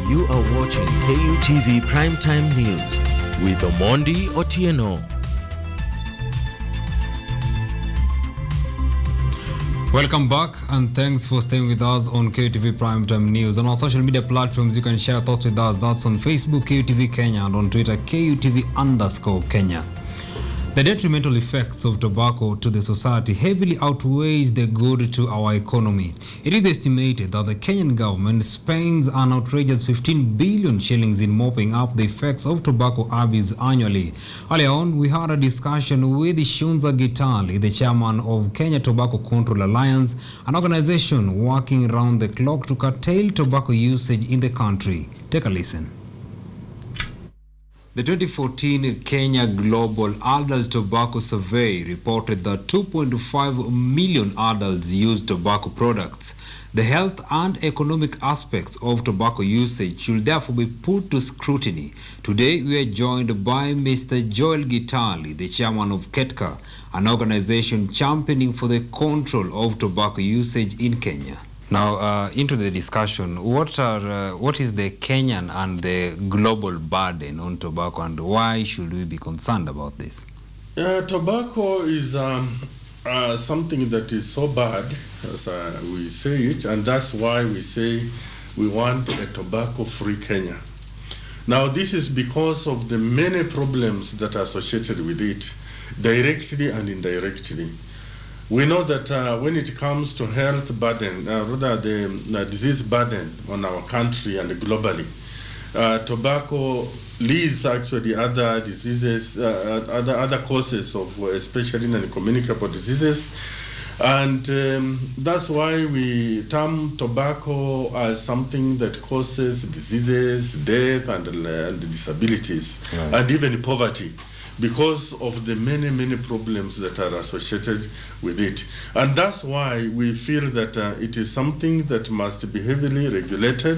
You are watching KUTV Primetime News with Omondi Otieno. Welcome back and thanks for staying with us on KUTV Primetime News. On our social media platforms, you can share thoughts with us. That's on Facebook, KUTV Kenya, and on Twitter, KUTV_Kenya. The detrimental effects of tobacco to the society heavily outweighs the good to our economy. It is estimated that the Kenyan government spends an outrageous 15 billion shillings in mopping up the effects of tobacco abuse annually. Earlier on, we had a discussion with Shunza Gitali, the chairman of Kenya Tobacco Control Alliance, an organization working around the clock to curtail tobacco usage in the country. Take a listen. The 2014 Kenya Global Adult Tobacco Survey reported that 2.5 million adults use tobacco products. The health and economic aspects of tobacco usage should therefore be put to scrutiny. Today, we are joined by Mr. Joel Gitali, the chairman of Ketca, an organization championing for the control of tobacco usage in Kenya. Now, into the discussion, what is the Kenyan and the global burden on tobacco, and why should we be concerned about this? Tobacco is something that is so bad, as we say it, and that's why we say we want a tobacco-free Kenya. Now, this is because of the many problems that are associated with it, directly and indirectly. We know that when it comes to health burden, rather the disease burden on our country and globally, tobacco leads actually other diseases, other causes of especially non-communicable diseases. And that's why we term tobacco as something that causes diseases, death, and disabilities, right, and even poverty, because of the many problems that are associated with it. And that's why we feel that it is something that must be heavily regulated,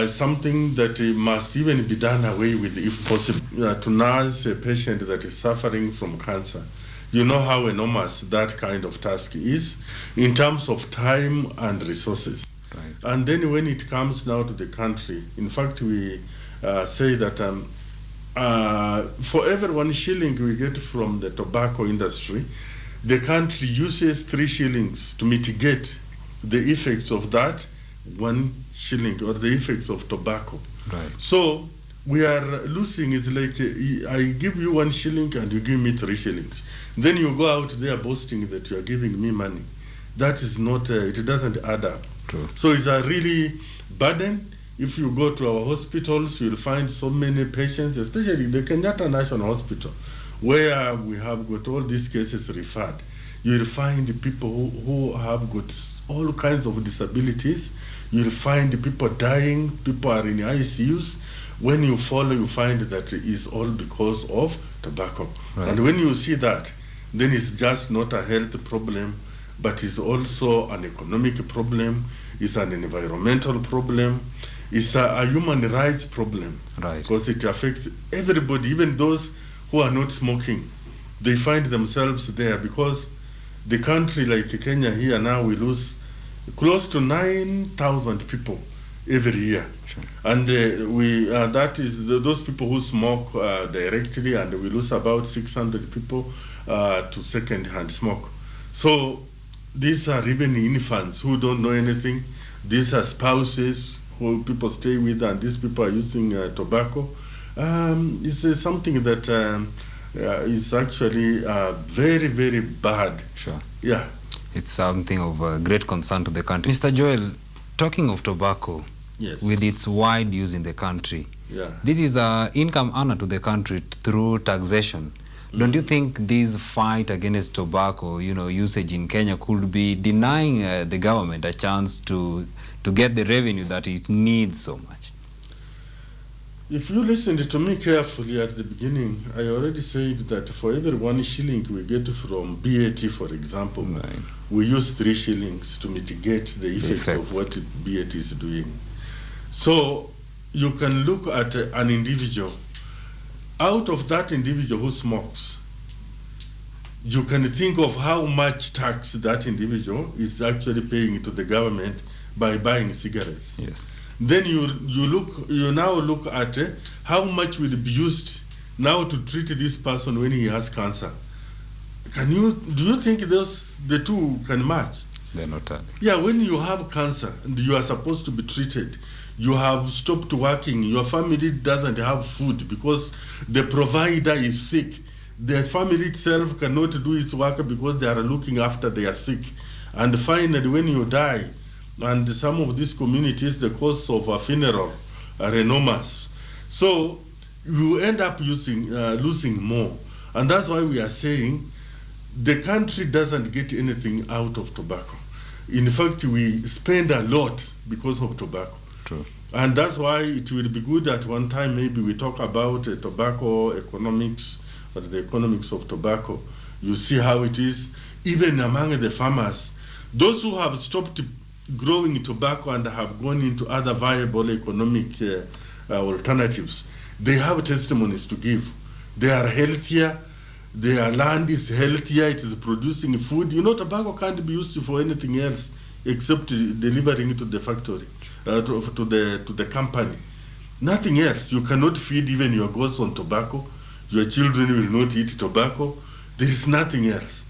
something that must even be done away with if possible, to nurse a patient that is suffering from cancer. You know how enormous that kind of task is in terms of time and resources. Right. And then when it comes now to the country, in fact, we say that for every 1 shilling we get from the tobacco industry, the country uses 3 shillings to mitigate the effects of that 1 shilling or the effects of tobacco. Right. So we are losing. It's like I give you 1 shilling and you give me 3 shillings. Then you go out there boasting that you are giving me money. That is not, it doesn't add up. True. So it's a really burden. If you go to our hospitals, you'll find so many patients, especially the Kenyatta National Hospital, where we have got all these cases referred. You'll find people who have got all kinds of disabilities. You'll find people dying, people are in ICUs. When you follow, you find that it is all because of tobacco. Right. And when you see that, then it's just not a health problem, but it's also an economic problem, it's an environmental problem, it's a human rights problem. Right. Because it affects everybody, even those who are not smoking. They find themselves there because the country like Kenya here now, we lose close to 9,000 people every year. Sure. And that is those people who smoke directly, and we lose about 600 people to second-hand smoke. So these are even infants who don't know anything. These are spouses who people stay with, and these people are using tobacco. It's something that is actually very bad. Sure. Yeah. It's something of great concern to the country. Mr. Joel, talking of tobacco, yes, with its wide use in the country, yeah, this is an income earner to the country through taxation. Don't you think this fight against tobacco, usage in Kenya could be denying the government a chance to get the revenue that it needs so much? If you listened to me carefully at the beginning, I already said that for every 1 shilling we get from BAT, for example, right, we use 3 shillings to mitigate the effects of what BAT is doing. So you can look at an individual. Out of that individual who smokes, you can think of how much tax that individual is actually paying to the government by buying cigarettes. Yes. Then you now look at how much will be used now to treat this person when he has cancer. Do you think the two can match? They're not tallying. Yeah, when you have cancer and you are supposed to be treated, you have stopped working, your family doesn't have food because the provider is sick. The family itself cannot do its work because they are looking after their sick. And finally, when you die, and some of these communities, the cost of a funeral are enormous. So you end up losing more. And that's why we are saying the country doesn't get anything out of tobacco. In fact, we spend a lot because of tobacco. True. And that's why it will be good at one time maybe we talk about tobacco economics, or the economics of tobacco. You see how it is, even among the farmers. Those who have stopped growing tobacco and have gone into other viable economic alternatives, they have testimonies to give. They are healthier, their land is healthier, it is producing food. You know, tobacco can't be used for anything else except delivering it to the factory, to the company. Nothing else. You cannot feed even your goats on tobacco. Your children will not eat tobacco. There is nothing else.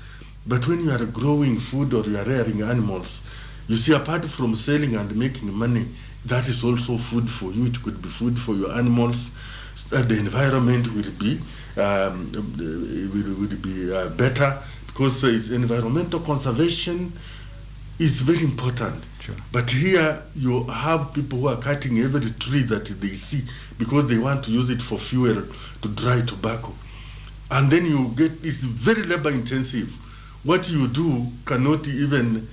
But when you are growing food or you are rearing animals, you see, apart from selling and making money, that is also food for you. It could be food for your animals. The environment will be better because environmental conservation is very important. Sure. But here you have people who are cutting every tree that they see because they want to use it for fuel to dry tobacco. And then you get, it's very labor intensive. What you do cannot even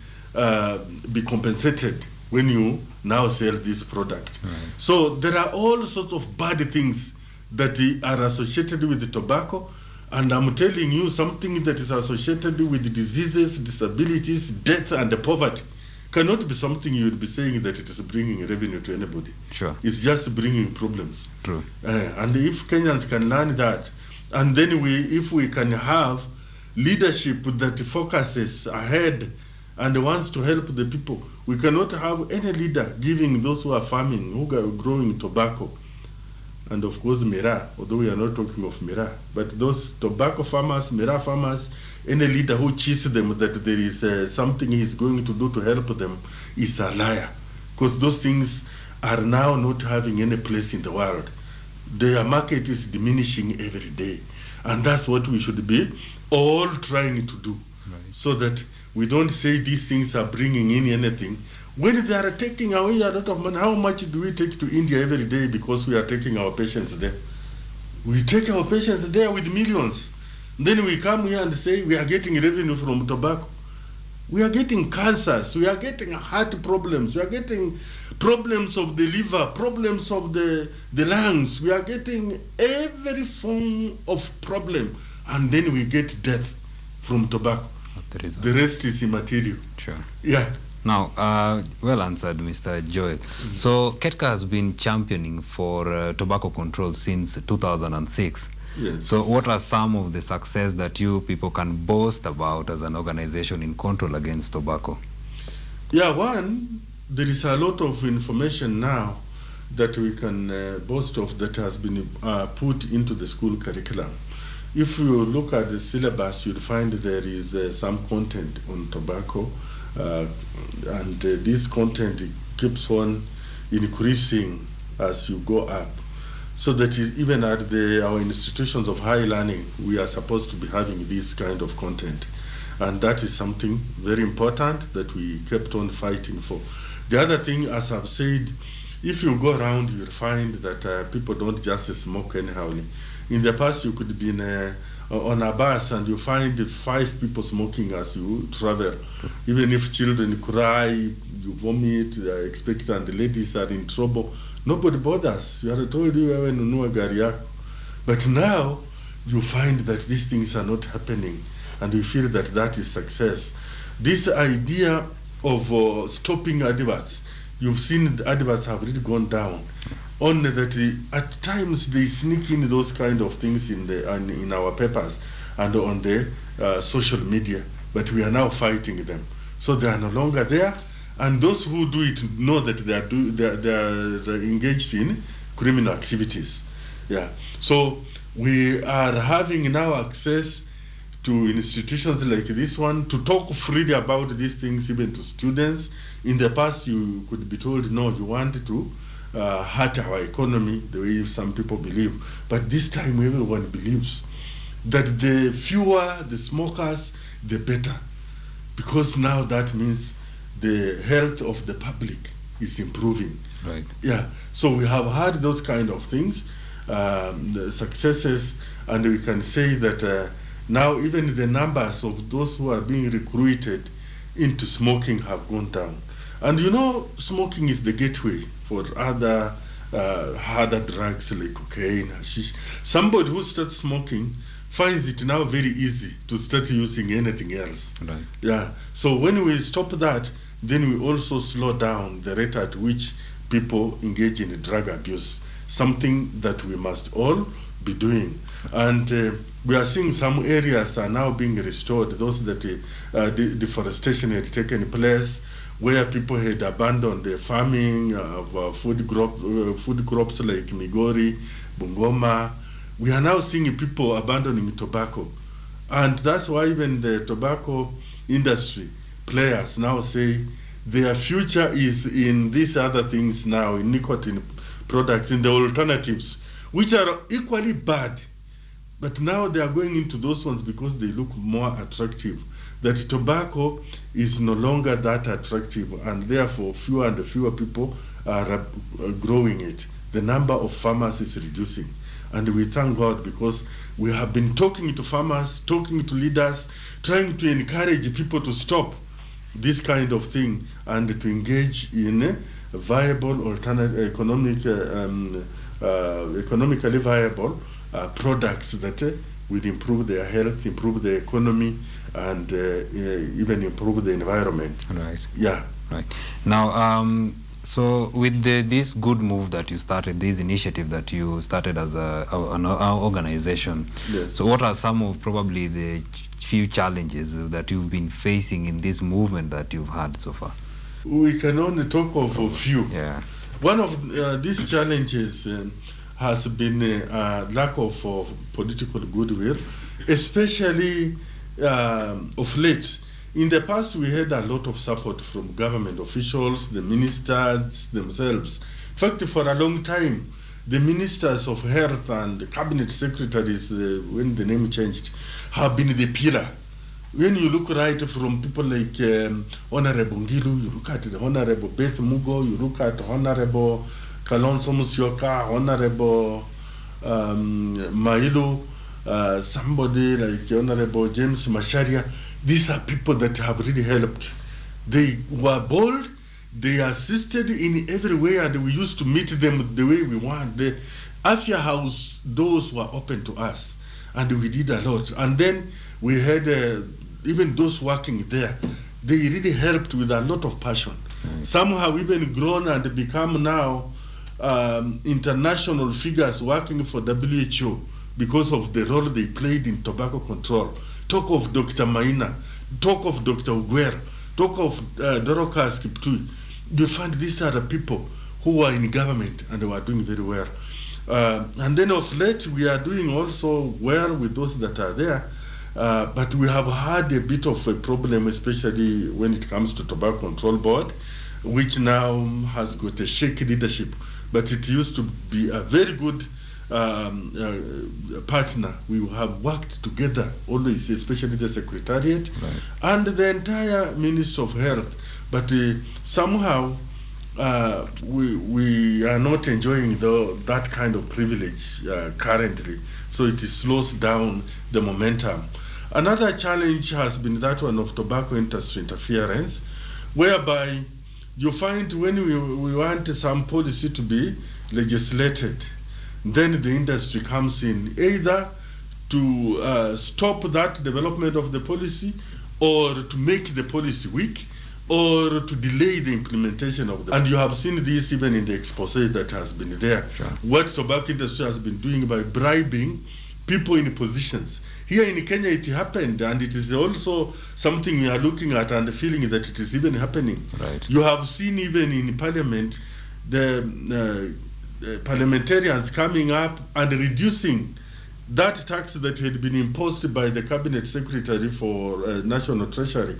be compensated when you now sell this product. Right. So there are all sorts of bad things that are associated with the tobacco, and I'm telling you something that is associated with diseases, disabilities, death, and poverty cannot be something you would be saying that it is bringing revenue to anybody. Sure. It's just bringing problems. True. And if Kenyans can learn that, and then if we can have leadership that focuses ahead and wants to help the people, we cannot have any leader giving those who are farming, who are growing tobacco, and of course Miraa, although we are not talking of Miraa, but those tobacco farmers, Miraa farmers, any leader who cheats them that there is something he is going to do to help them is a liar, because those things are now not having any place in the world. Their market is diminishing every day, and that's what we should be all trying to do, right, so that we don't say these things are bringing in anything when they are taking away a lot of money. How much do we take to India every day because we are taking our patients there? We take our patients there with millions. Then we come here and say we are getting revenue from tobacco. We are getting cancers, we are getting heart problems, we are getting problems of the liver, problems of the lungs, we are getting every form of problem, and then we get death from tobacco. The rest is immaterial. Sure. Yeah. Now, well answered, Mr. Joel. Mm-hmm. So, Ketca has been championing for tobacco control since 2006. Yes. So, what are some of the success that you people can boast about as an organization in control against tobacco? Yeah, one, there is a lot of information now that we can boast of that has been put into the school curriculum. If you look at the syllabus, you'll find there is some content on tobacco, and this content keeps on increasing as you go up. So that even at our institutions of higher learning, we are supposed to be having this kind of content. And that is something very important that we kept on fighting for. The other thing, as I've said, if you go around, you'll find that people don't just smoke anyhow. In the past, you could be on a bus and you find 5 people smoking as you travel. Even if children cry, you vomit, they are expectant, the ladies are in trouble, nobody bothers. You are told you have a gari. But now, you find that these things are not happening, and we feel that that is success. This idea of stopping adverts, you've seen the adverts have really gone down. Only that at times they sneak in those kind of things in our papers and on the social media, but we are now fighting them. So they are no longer there, And those who do it know that they are engaged in criminal activities. Yeah. So we are having now access to institutions like this one to talk freely about these things, even to students. In the past, you could be told, no, you want to hurt our economy, the way some people believe. But this time, everyone believes that the fewer the smokers, the better. Because now that means the health of the public is improving. Right. Yeah. So we have had those kind of things, the successes, and we can say that now even the numbers of those who are being recruited into smoking have gone down. And you know, smoking is the gateway for other harder drugs like cocaine, hashish. Somebody who starts smoking finds it now very easy to start using anything else. Right. Yeah. So when we stop that, then we also slow down the rate at which people engage in drug abuse, something that we must all be doing. And we are seeing some areas are now being restored, those that deforestation had taken place, where people had abandoned the farming of food crops like Migori, Bungoma. We are now seeing people abandoning tobacco. And that's why even the tobacco industry players now say their future is in these other things now, in nicotine products, in the alternatives, which are equally bad. But now they are going into those ones because they look more attractive. That tobacco is no longer that attractive, and therefore fewer and fewer people are growing it. The number of farmers is reducing. And we thank God because we have been talking to farmers, talking to leaders, trying to encourage people to stop this kind of thing and to engage in viable alternative economically viable products that will improve their health, improve the economy, and even improve the environment. Right. Yeah. Right. Now, so with this good move that you started, this initiative that you started as an organization, yes. So what are some of probably the few challenges that you've been facing in this movement that you've had so far? We can only talk of a few. Yeah. One of these challenges has been lack of political goodwill, especially of late. In the past, we had a lot of support from government officials, the ministers themselves. In fact, for a long time, the ministers of health and the cabinet secretaries, when the name changed, have been the pillar. When you look right from people like Honorable Ngilu, you look at the Honorable Beth Mugo, you look at Honorable Kalonzo Musyoka, Honorable Mailu, somebody like Honorable James Macharia. These are people that have really helped. They were bold, they assisted in every way, and we used to meet them the way we want. The Afia House doors were open to us, and we did a lot. And then we had even those working there, they really helped with a lot of passion. Some have even grown and become now international figures working for WHO because of the role they played in tobacco control. Talk of Dr. Maina, talk of Dr. Uguer, talk of Dorocas Kiptui. You find these are the people who are in government and they were doing very well. And then of late, we are doing also well with those that are there. But we have had a bit of a problem, especially when it comes to Tobacco Control Board, which now has got a shaky leadership. But it used to be a very good partner. We have worked together always, especially the Secretariat and the entire Ministry of Health. But somehow we are not enjoying that kind of privilege currently. So it slows down the momentum. Another challenge has been that one of tobacco industry interference, whereby you find when we want some policy to be legislated, then the industry comes in either to stop that development of the policy or to make the policy weak or to delay the implementation of the. And you have seen this even in the expose that has been there. Sure. What tobacco industry has been doing by bribing people in positions. Here in Kenya it happened, and it is also something we are looking at and feeling that it is even happening. Right. You have seen even in parliament the parliamentarians coming up and reducing that tax that had been imposed by the cabinet secretary for national treasury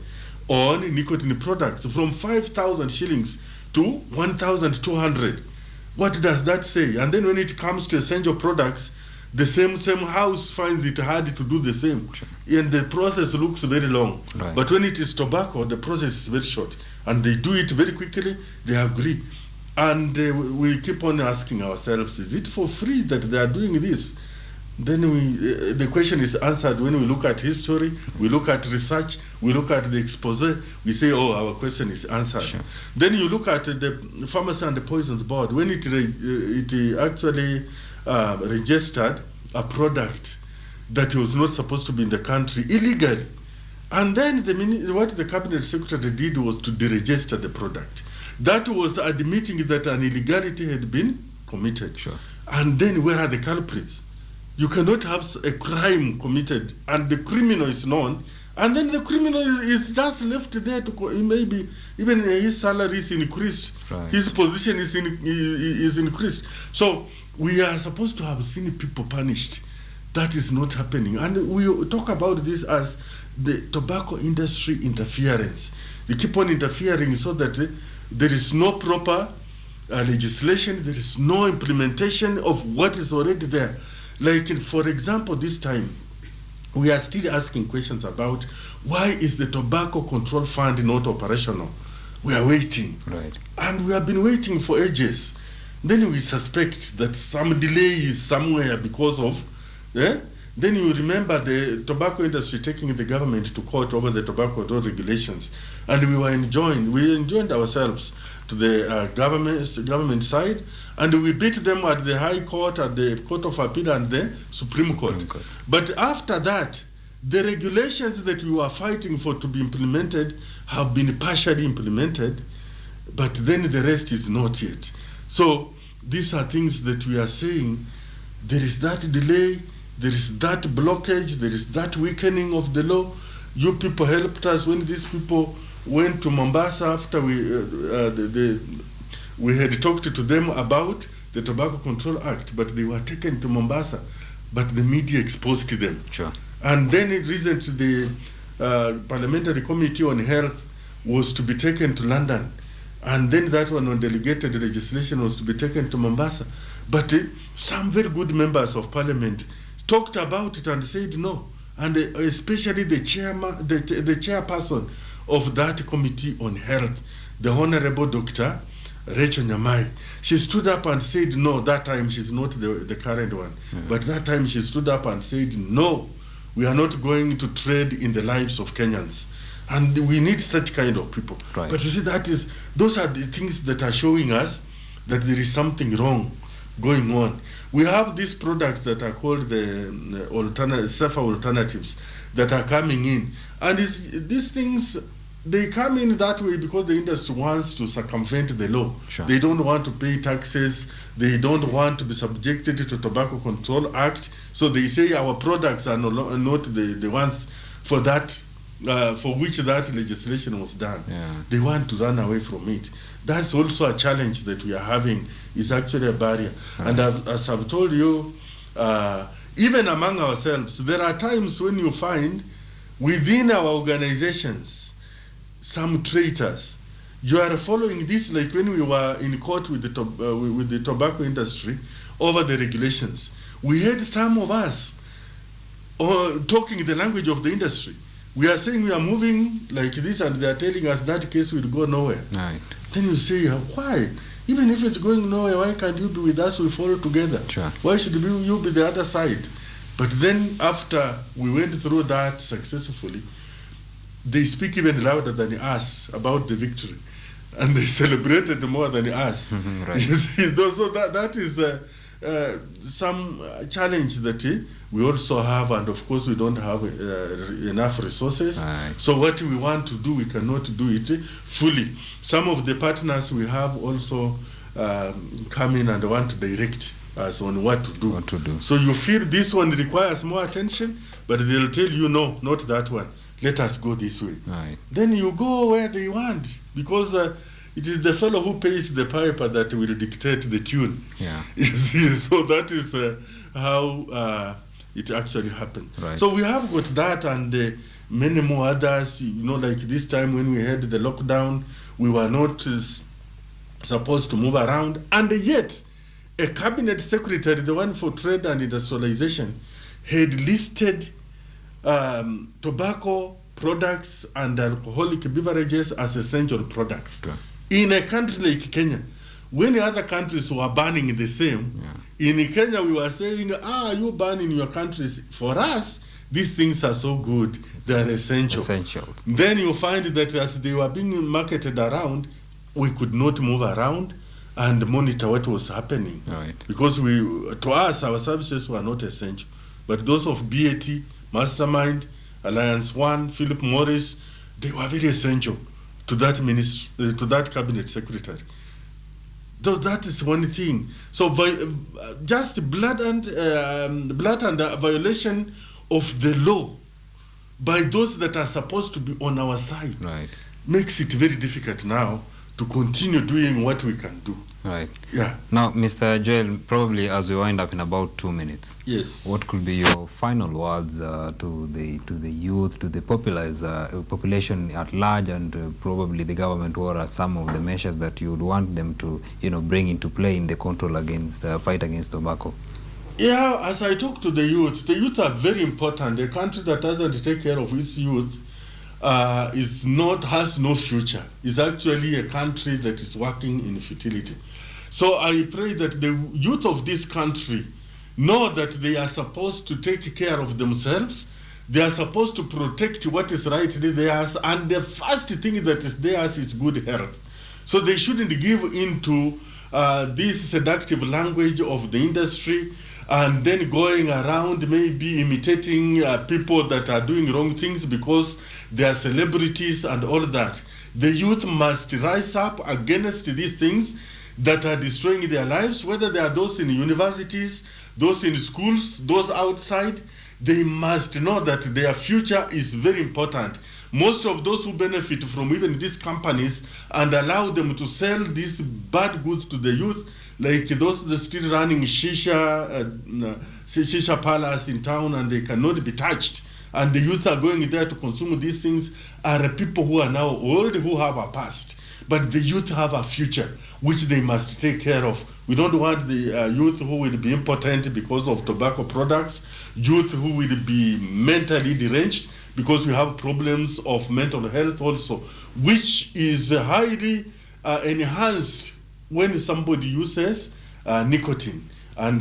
on nicotine products from 5,000 shillings to 1,200. What does that say? And then when it comes to essential products, the same house finds it hard to do the same. Sure. And the process looks very long. Right. But when it is tobacco, the process is very short. And they do it very quickly, they agree. And we keep on asking ourselves, is it for free that they are doing this? Then the question is answered when we look at history, we look at research, we look at the expose, we say, oh, our question is answered. Sure. Then you look at the Pharmacy and the Poisons Board, when it actually registered a product that was not supposed to be in the country illegally. And then what the cabinet secretary did was to deregister the product. That was admitting that an illegality had been committed. Sure. And then where are the culprits? You cannot have a crime committed and the criminal is known, and then the criminal is just left there to maybe even his salary is increased, right. His position is increased. So we are supposed to have seen people punished. That is not happening. And we talk about this as the tobacco industry interference. They keep on interfering so that there is no proper legislation, there is no implementation of what is already there. Like, for example, this time, we are still asking questions about why is the Tobacco Control Fund not operational? We are waiting. Right. And we have been waiting for ages. Then we suspect that some delay is somewhere because of, Then you remember the tobacco industry taking the government to court over the tobacco control regulations. And we enjoined ourselves to the government side, and we beat them at the High Court, at the Court of Appeal, and the Supreme Court. But after that, the regulations that we were fighting for to be implemented have been partially implemented, but then the rest is not yet. So these are things that we are saying, there is that delay, there is that blockage, there is that weakening of the law. You people helped us when these people went to Mombasa after we had talked to them about the Tobacco Control Act, but they were taken to Mombasa, but the media exposed them. Sure. And then recently the Parliamentary Committee on Health was to be taken to London, and then that one on delegated legislation was to be taken to Mombasa. But some very good members of Parliament talked about it and said no, and especially the chairperson of that Committee on Health, the Honorable Dr. Rachel Nyamai. She stood up and said no. That time she's not the current one, but that time she stood up and said no, we are not going to trade in the lives of Kenyans, and we need such kind of people. Right. But you see, those are the things that are showing us that there is something wrong going on. We have these products that are called the safer alternatives that are coming in, and these things, they come in that way because the industry wants to circumvent the law. Sure. They don't want to pay taxes. They don't want to be subjected to Tobacco Control Act. So they say our products are not the ones for that, for which that legislation was done. Yeah. They want to run away from it. That's also a challenge that we are having. Is actually a barrier. Right. And as I've told you, even among ourselves, there are times when you find within our organizations some traitors. You are following this, like when we were in court with the tobacco industry over the regulations. We had some of us talking the language of the industry. We are saying we are moving like this, and they are telling us that case will go nowhere. Right. Then you say, why? Even if it's going nowhere, why can't you be with us? We follow together. Sure. Why should you be the other side? But then after we went through that successfully, they speak even louder than us about the victory, and they celebrated more than us. Right. You see, so that is some challenge that we also have, and of course we don't have enough resources. Right. So what we want to do, we cannot do it fully. Some of the partners we have also come in and want to direct us on what to do. What to do. So you feel this one requires more attention, but they'll tell you, no, not that one. Let us go this way. Right. Then you go where they want, because it is the fellow who pays the piper that will dictate the tune. Yeah. You see, so that is how it actually happened. Right. So we have got that and many more others. Like this time when we had the lockdown, we were not supposed to move around, and yet a cabinet secretary, the one for trade and industrialization, had listed tobacco products and alcoholic beverages as essential products. Okay. In a country like Kenya, when other countries were banning the same, in Kenya we were saying, you ban in your countries. For us, these things are so good, they are essential. Then you find that as they were being marketed around, we could not move around and monitor what was happening. Right. Because to us, our services were not essential. But those of BAT, Mastermind, Alliance One, Philip Morris, they were very essential to that to that cabinet secretary. So that is one thing. So just blatant violation of the law by those that are supposed to be on our side, right, makes it very difficult now to continue doing what we can do. Right. Yeah. Now, Mr. Joel, probably as we wind up in about 2 minutes, yes, what could be your final words to the youth, to the population at large, and probably the government? What are some of the measures that you would want them to, bring into play in the control against fight against tobacco? Yeah, as I talk to the youth are very important. A country that doesn't take care of its youth has no future. It's actually a country that is working in futility. So I pray that the youth of this country know that they are supposed to take care of themselves. They are supposed to protect what is rightly theirs, and the first thing that is theirs is good health. So they shouldn't give into this seductive language of the industry and then going around maybe imitating people that are doing wrong things because they are celebrities and all that. The youth must rise up against these things that are destroying their lives, whether they are those in universities, those in schools, those outside. They must know that their future is very important. Most of those who benefit from even these companies and allow them to sell these bad goods to the youth, like those that are still running shisha palace in town and they cannot be touched, and the youth are going there to consume these things, are people who are now old, who have a past. But the youth have a future, which they must take care of. We don't want the youth who will be impotent because of tobacco products, youth who will be mentally deranged because we have problems of mental health also, which is highly enhanced when somebody uses nicotine and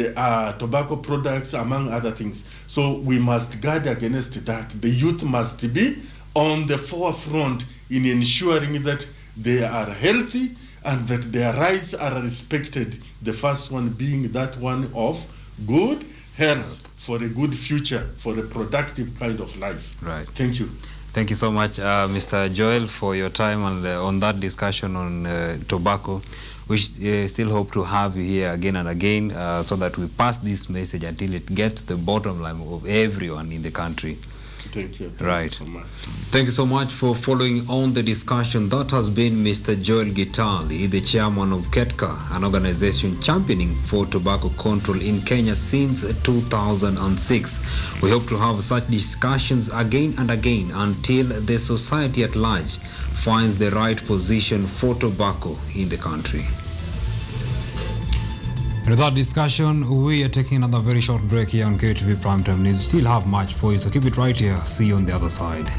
tobacco products, among other things. So we must guard against that. The youth must be on the forefront in ensuring that they are healthy and that their rights are respected. The first one being that one of good health for a good future, for a productive kind of life. Right. Thank you. Thank you so much, Mr. Joel, for your time on that discussion on tobacco. We still hope to have you here again and again so that we pass this message until it gets to the bottom line of everyone in the country. Thank you. Right. You so much. Thank you so much for following on the discussion. That has been Mr. Joel Gitali, the chairman of KETCA, an organization championing for tobacco control in Kenya since 2006. We hope to have such discussions again and again until the society at large finds the right position for tobacco in the country. With that discussion, we are taking another very short break here on KUTV Primetime News. We still have much for you, so keep it right here. See you on the other side.